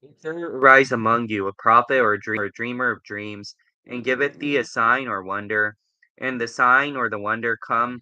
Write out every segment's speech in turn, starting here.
If there arise among you a prophet or a dreamer of dreams, and giveth thee a sign or wonder, and the sign or the wonder come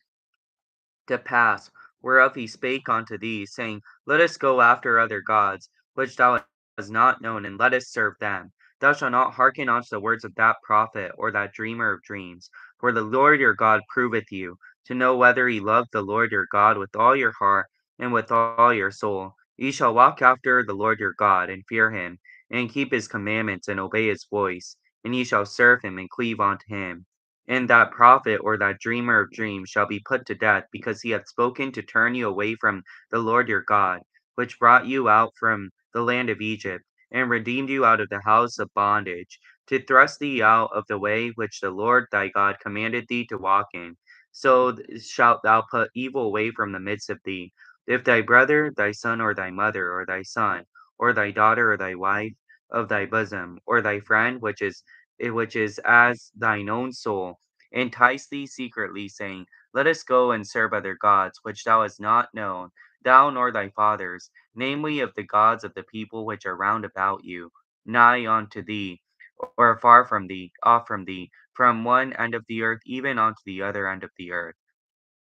to pass, whereof he spake unto thee, saying, Let us go after other gods, which thou hast not known, and let us serve them. Thou shalt not hearken unto the words of that prophet or that dreamer of dreams, for the Lord your God proveth you, to know whether ye love the Lord your God with all your heart and with all your soul. Ye shall walk after the Lord your God, and fear him, and keep his commandments, and obey his voice, and ye shall serve him, and cleave unto him. And that prophet or that dreamer of dreams shall be put to death, because he hath spoken to turn you away from the Lord your God, which brought you out from the land of Egypt, and redeemed you out of the house of bondage, to thrust thee out of the way which the Lord thy God commanded thee to walk in. So shalt thou put evil away from the midst of thee. If thy brother, thy son, or thy mother, or thy son, or thy daughter, or thy wife of thy bosom, or thy friend, which is as thine own soul, entice thee secretly, saying, Let us go and serve other gods, which thou hast not known, thou nor thy fathers, namely of the gods of the people which are round about you, nigh unto thee, or far from thee, off from thee, from one end of the earth even unto the other end of the earth.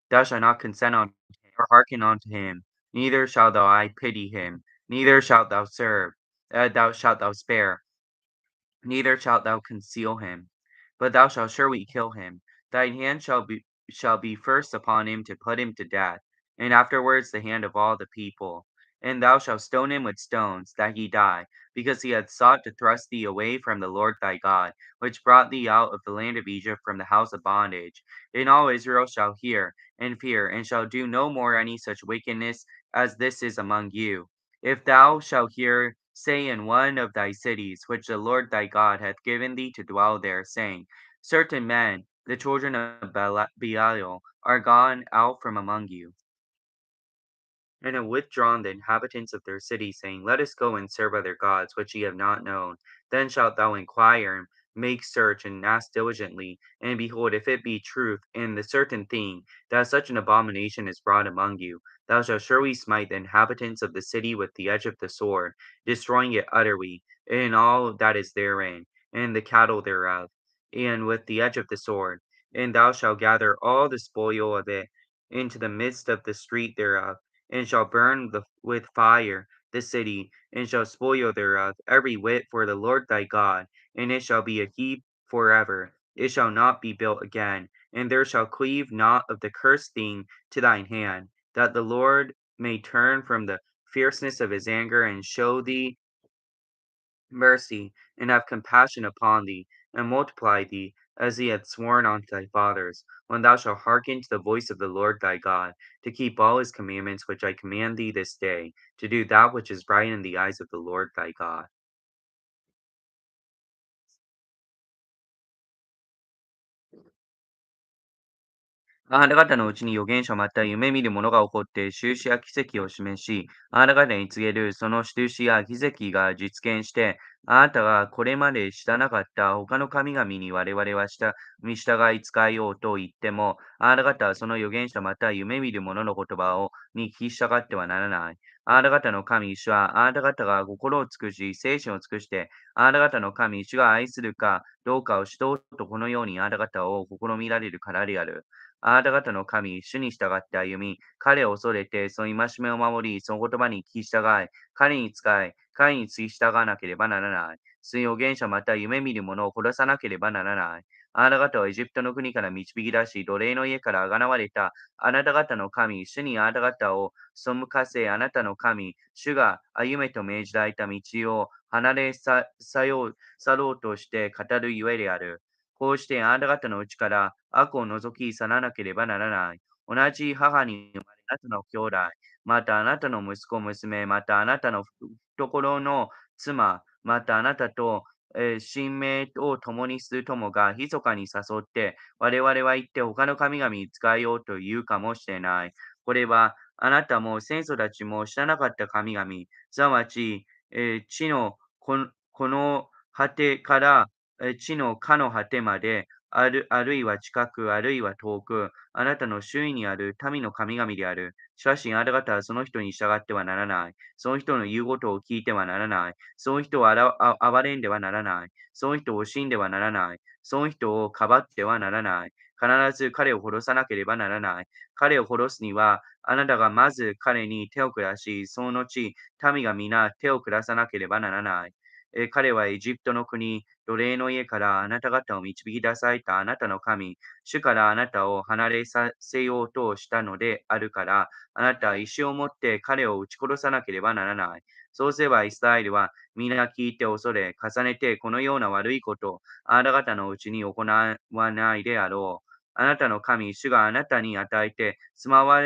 Thou shalt not consent unto him, or hearken unto him, neither shalt thou I pity him, neither shalt thou thou spare, neither shalt thou conceal him, but thou shalt surely kill him. Thine hand shall be first upon him to put him to death, and afterwards the hand of all the people. And thou shalt stone him with stones, that he die, because he hath sought to thrust thee away from the Lord thy God, which brought thee out of the land of Egypt from the house of bondage. And all Israel shall hear and fear, and shall do no more any such wickedness as this is among you. If thou shalt hear say in one of thy cities, which the Lord thy God hath given thee to dwell there, saying, Certain men, the children of Belial, are gone out from among you, and have withdrawn the inhabitants of their city, saying, Let us go and serve other gods, which ye have not known. Then shalt thou inquire, and make search, and ask diligently, and behold, if it be truth in the certain thing, that such an abomination is brought among you, thou shalt surely smite the inhabitants of the city with the edge of the sword, destroying it utterly, and all that is therein, and the cattle thereof, and with the edge of the sword. And thou shalt gather all the spoil of it into the midst of the street thereof, and shall burn with fire the city, and shall spoil thereof every whit for the Lord thy God, and it shall be a heap forever. It shall not be built again, and there shall cleave not of the cursed thing to thine hand, that the Lord may turn from the fierceness of his anger, and show thee mercy, and have compassion upon thee, and multiply thee, as he hath sworn unto thy fathers, when thou shalt hearken to the voice of the Lord thy God, to keep all his commandments which I command thee this day, to do that which is right in the eyes of the Lord thy God. あなた方のうちに預言者また夢見る者が起こって、印や奇跡を示し、あなた方に告げるその印や奇跡が実現して、あなたがこれまで知らなかった他の神々に我々は見従い仕えようと言っても、あなた方はその預言者また夢見る者の言葉に聞き従ってはならない。あなた方の神、主はあなた方が心を尽くし、精神を尽くして、あなた方の神、主が愛するかどうかを知とうとこのようにあなた方を試みられるからである。あなた方の神、主に従って歩み、彼を恐れて、その戒めを守り、その言葉に聞き従い、彼に仕え、彼に付き従わなければならない。水預言者また夢見る者を殺さなければならない。あなた方はエジプトの国から導き出し、奴隷の家からあがなわれた、あなた方の神、主にあなた方を背かせ、あなたの神、主が歩めと命じられた道を離れ去ろうとして語るゆえである。こうしてあなた方のうちから悪を除き去らなければならない。同じ母に生まれあなたの兄弟、またあなたの息子、娘、またあなたの懐の妻、またあなたと、親命を共にする友が密かに誘って、我々は行って他の神々に使えようと言うかもしれない。これはあなたも先祖たちも知らなかった神々、すなわち、地のこの果てから地のかの果てまで、あるいは近く、あるいは遠く、あなたの周囲にある民の神々である。しかし、あなた方はその人に従ってはならない。その人の言うことを聞いてはならない。その人を憐れんではならない。その人を惜しんではならない。その人をかばってはならない。必ず彼を殺さなければならない。彼を殺すには、あなたがまず彼に手を下し、その後、民が皆手を下さなければならない。彼はエジプトの国、奴隷の家からあなた方を導き出されたあなたの神、主からあなたを離れさせようとしたのであるから、あなたは意志を持って彼を撃ち殺さなければならない。そうすればイスラエルは皆聞いて恐れ、重ねてこのような悪いことをあなた方のうちに行わないであろう。あなたの神、主があなたに与えて住まわ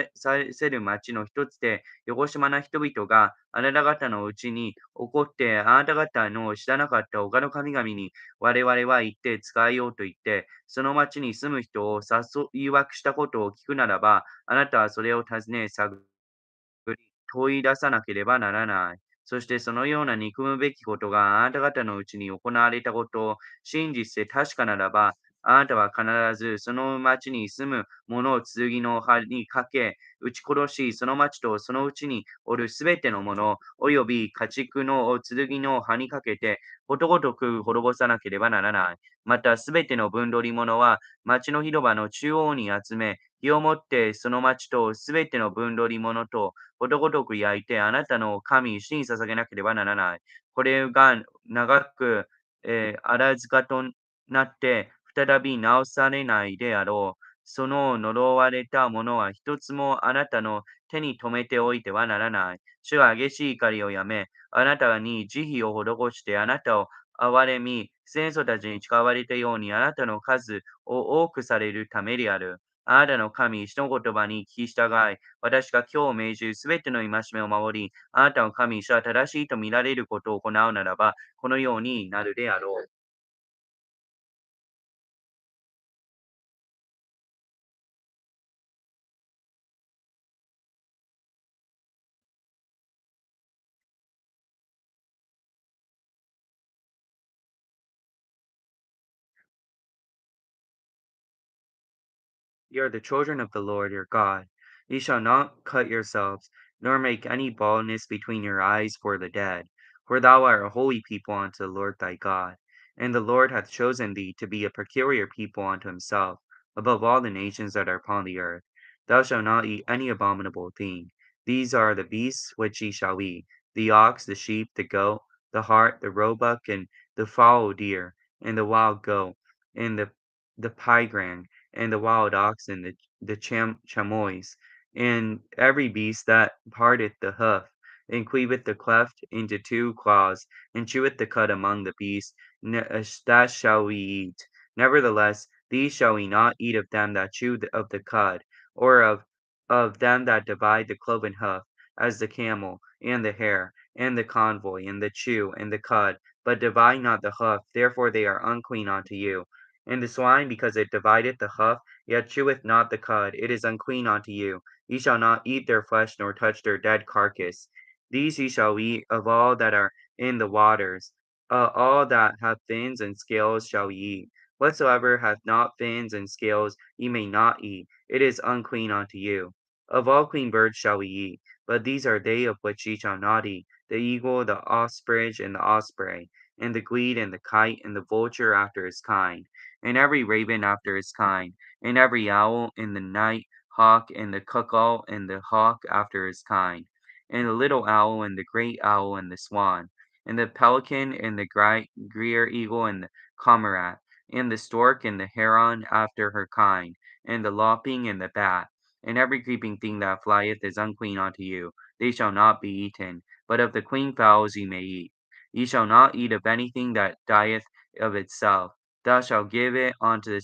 せる町の一つで、よしまな人々があなた方のうちに起こって、あなた方の知らなかった他の神々に我々は行って使えようと言って、その町に住む人を誘惑したことを聞くならば、あなたはそれを尋ね探り、問い出さなければならない。そしてそのような憎むべきことがあなた方のうちに行われたことを真実で確かならば、あなたは必ずその町に住む者を剣の刃にかけ、撃ち殺し、その町とそのうちにおるすべての者、および家畜の剣の刃にかけて、ことごとく滅ぼさなければならない。また、すべての分取り者は、町の広場の中央に集め、火をもってその町とすべての分取り者と、ことごとく焼いて、あなたの神、主に捧げなければならない。これが長く、荒塚となって、再び直されないであろう。その呪われたものは一つもあなたの手に留めておいてはならない。主が激しい怒りをやめ、あなたに慈悲を施してあなたを憐れみ、戦争たちに誓われたようにあなたの数を多くされるためである。あなたの神、主の言葉に聞き従い、私が今日命じるすべての戒めを守り、あなたの神、主は正しいと見られることを行うならば、このようになるであろう。Ye are the children of the Lord your God. Ye shall not cut yourselves, nor make any baldness between your eyes for the dead. For thou art a holy people unto the Lord thy God. And the Lord hath chosen thee to be a peculiar people unto himself, above all the nations that are upon the earth. Thou shalt not eat any abominable thing. These are the beasts which ye shall eat, the ox, the sheep, the goat, the hart, the roebuck, and the fowl deer, and the wild goat, and the pygarg, and the wild oxen, the chamois, and every beast that parteth the hoof, and cleaveth the cleft into two claws, and cheweth the cud among the beasts, that shall we eat. Nevertheless, these shall we not eat of them that chew of the cud, or of them that divide the cloven hoof, as the camel, and the hare, and the convoy, and the chew, and the cud, but divide not the hoof, therefore they are unclean unto you. And the swine, because it divideth the hoof, yet cheweth not the cud, it is unclean unto you. Ye shall not eat their flesh, nor touch their dead carcass. These ye shall eat of all that are in the waters. All that have fins and scales shall ye eat. Whatsoever hath not fins and scales ye may not eat, it is unclean unto you. Of all clean birds shall we eat, but these are they of which ye shall not eat: the eagle, the ostrich, and the osprey, and the glede, and the kite, and the vulture after his kind, and every raven after his kind, and every owl, and the night hawk, and the cuckoo, and the hawk after his kind, and the little owl, and the great owl, and the swan, and the pelican, and the greer eagle, and the cormorant, and the stork, and the heron after her kind, and the lopping, and the bat, and every creeping thing that flieth is unclean unto you. They shall not be eaten, but of the clean fowls ye may eat. Ye shall not eat of anything that dieth of itself. Thou shalt give it unto the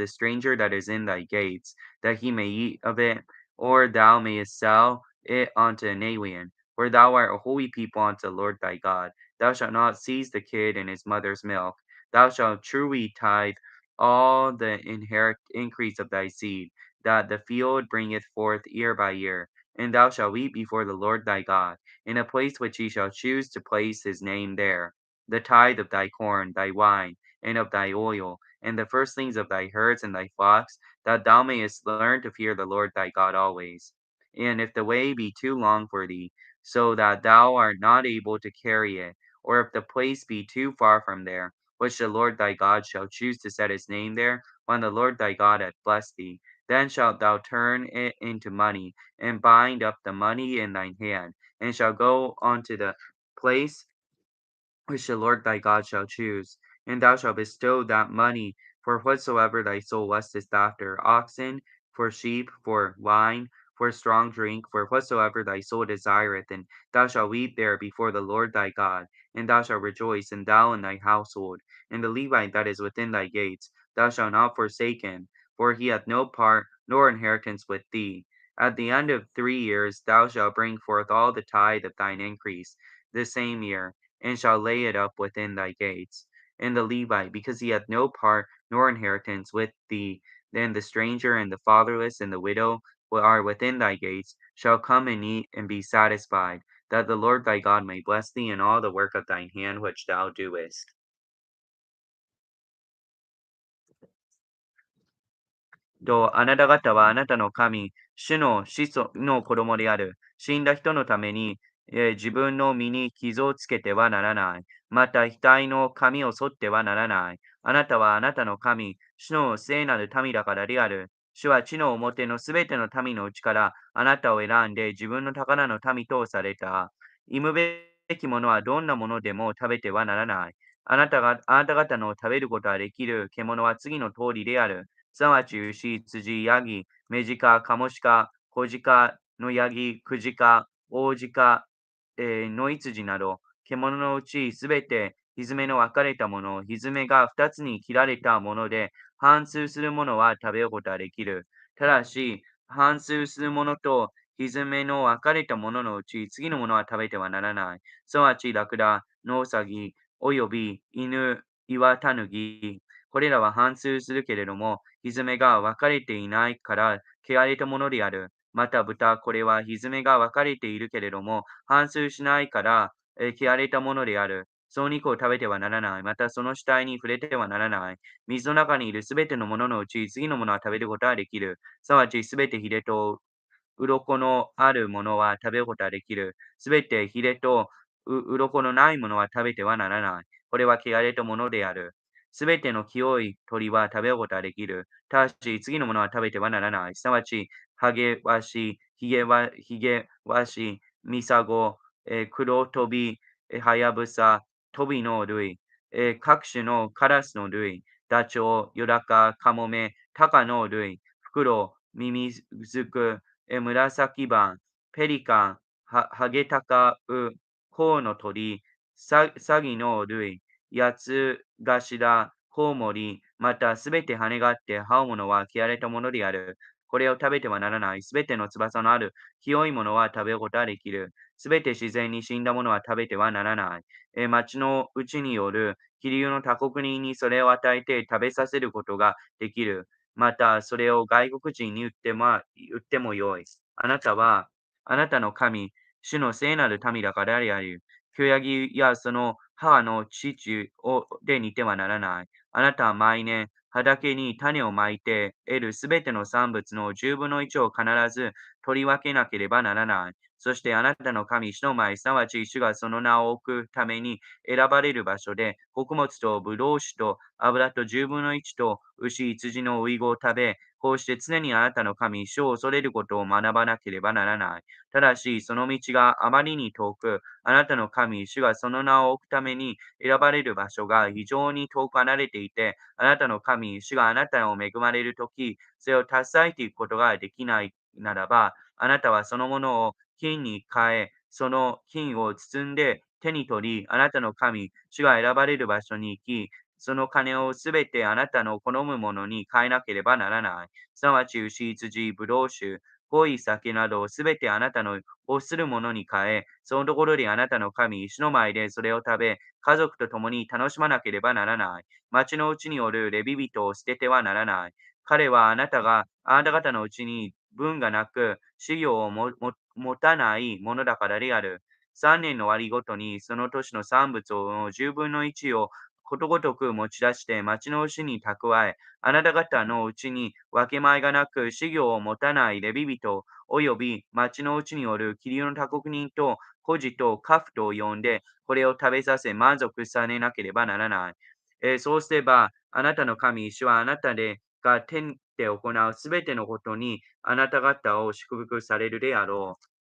stranger that is in thy gates, that he may eat of it, or thou mayest sell it unto an alien. For thou art a holy people unto the Lord thy God. Thou shalt not seize the kid in his mother's milk. Thou shalt truly tithe all the inherit increase of thy seed, that the field bringeth forth year by year. And thou shalt eat before the Lord thy God, in a place which he shall choose to place his name there, the tithe of thy corn, thy wine, and of thy oil, and the firstlings of thy herds and thy flocks, that thou mayest learn to fear the Lord thy God always. And if the way be too long for thee, so that thou art not able to carry it, or if the place be too far from there, which the Lord thy God shall choose to set his name there, when the Lord thy God hath blessed thee, then shalt thou turn it into money, and bind up the money in thine hand, and shall go unto the place which the Lord thy God shall choose, and thou shalt bestow that money for whatsoever thy soul lusteth after, oxen, for sheep, for wine, for strong drink, for whatsoever thy soul desireth, and thou shalt weep there before the Lord thy God, and thou shalt rejoice, and thou and thy household, and the Levite that is within thy gates, thou shalt not forsake him, for he hath no part nor inheritance with thee. At the end of 3 years thou shalt bring forth all the tithe of thine increase the same year, and shall lay it up within thy gates. And the Levite, because he hath no part nor inheritance with thee, then the stranger and the fatherless and the widow which are within thy gates shall come and eat and be satisfied, that the Lord thy God may bless thee in all the work of thine hand which thou doest. あなた方はあなたの神、主の子孫の子供である。死んだ人のために、自分の身に傷をつけてはならない。また、額の髪を剃ってはならない。あなたはあなたの神、主の聖なる民だからである。主は地の表のすべての民のうちからあなたを選んで自分の宝の民とされた。忌むべきものはどんなものでも食べてはならない。あなた方の食べることができる獣は次の通りである。すなわち牛、羊、ヤギ、メジカ、カモシカ、コジカ、のヤギ、クジカ、オオジカ、ノイツジなど、獣のうちすべて、ひずめの分かれたもの、ひずめが二つに切られたもので、反数するものは食べることができる。ただし、反数するものと、ひずめの分かれたもののうち、次のものは食べてはならない。すなわち、ラクダ、ノウサギ、および犬、岩タヌギ、これらは反数するけれども、ひずめが分かれていないから、汚れたものである。また豚、これはひずめが分かれているけれども、反数しないから、汚れたものである。その肉を食べてはならない。またその死体に触れてはならない。水の中にいるすべてのもののうち、次のものは食べることができる。すなわちすべてヒレと鱗のあるものは食べることができる。すべてヒレと鱗のないものは食べてはならない。これは汚れたものである。すべての清い鳥は食べることができる。ただし、次のものは食べてはならない。すなわち、ハゲワシ、ヒゲワシ、ミサゴ、黒トビ、ハヤブサ、トビの類、各種のカラスの類、ダチョウ、ヨダカ、カモメ、タカの類、フクロウ、ミミズク、紫番、ペリカン、ハゲタカウ、コウの鳥、サギの類、ヤツガシラ、コウモリ、またすべて羽があって這うものは汚れたものである。これを食べてはならない。すべての翼のある清いものは食べることができる。すべて自然に死んだものは食べてはならない。町のうちによる気流の他国人にそれを与えて食べさせることができる。また、それを外国人に売ってもよい。あなたは、あなたの神、主の聖なる民だからである。旧ヤギやその母の父で似てはならない。あなたは毎年、畑に種をまいて得るすべての産物の1を必ず取り分けなければならない。そしてあなたの神、主の前、すなわち主がその名を置くために選ばれる場所で、穀物とブドウ酒と油と1と牛、羊のウイゴを食べ、こうして常にあなたの神、主を恐れることを学ばなければならない。ただし、その道があまりに遠く、あなたの神、主がその名を置くために選ばれる場所が非常に遠く離れていて、あなたの神、主があなたを恵まれるとき、それを携えていくことができないならば、あなたはそのものを金に変え、その金を包んで手に取り、あなたの神、主が選ばれる場所に行き、その金をすべてあなたの好むものに変えなければならない。すなわち牛、羊、ブドウ酒、濃い酒などすべてあなたの欲するものに変え、そのところであなたの神、主の前でそれを食べ、家族と共に楽しまなければならない。町のうちによるレビ人を捨ててはならない。彼はあなた方のうちに分がなく、資料を持たないものだからである。3年の割ごとにその年の産物の10分の1をことごとく持ち出して町の牛に蓄え、あなた方のうちに分け前がなく、資料を持たないレビ人、および町のうちにおる霧の他国人と、孤児とカフと呼んで、これを食べさせ満足されなければならない。そうすれば、あなたの神、主はあなたが天で行うすべてのことに、あなた方を祝福されるであろう。